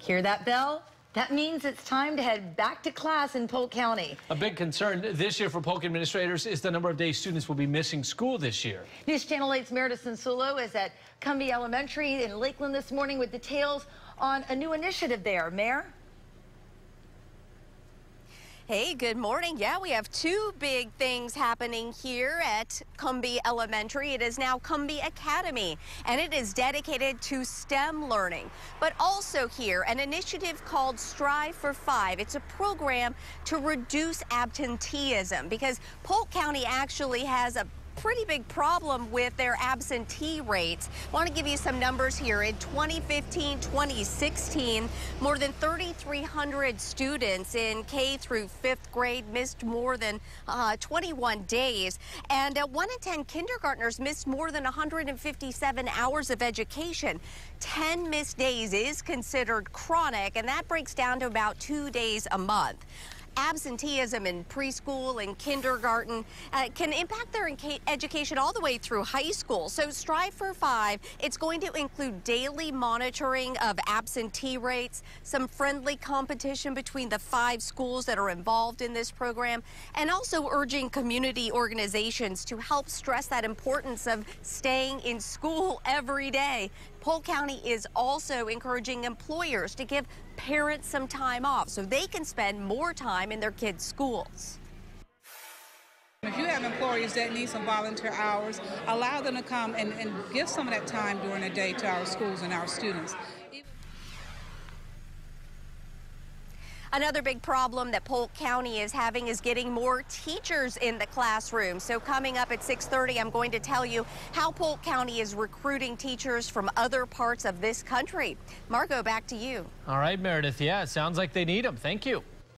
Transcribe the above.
Hear that bell? That means it's time to head back to class in Polk County. A big concern this year for Polk administrators is the number of days students will be missing school this year. News Channel 8's Meredith Sensulo is at Cumbie Elementary in Lakeland this morning with details on a new initiative there. Mayor? Hey, good morning. Yeah, we have two big things happening here at Cumbie Elementary. It is now Cumbie Academy, and it is dedicated to STEM learning. But also here, an initiative called Strive for 5. It's a program to reduce absenteeism because Polk County actually has a pretty big problem with their absentee rates. I want to give you some numbers here. In 2015-2016, more than 3,300 students in K through 5th grade missed more than 21 days. And 1 in 10 kindergartners missed more than 157 hours of education. 10 missed days is considered chronic, and that breaks down to about 2 days a month. Absenteeism in preschool and kindergarten can impact their education all the way through high school. So Strive for 5, it's going to include daily monitoring of absentee rates, some friendly competition between the 5 schools that are involved in this program, and also urging community organizations to help stress that importance of staying in school every day. Polk County is also encouraging employers to give parents some time off so they can spend more time in their kids' schools. If you have employees that need some volunteer hours, allow them to come and give some of that time during the day to our schools and our students. Another big problem that Polk County is having is getting more teachers in the classroom. So coming up at 6:30, I'm going to tell you how Polk County is recruiting teachers from other parts of this country. Margot, back to you. All right, Meredith. Yeah, it sounds like they need them. Thank you.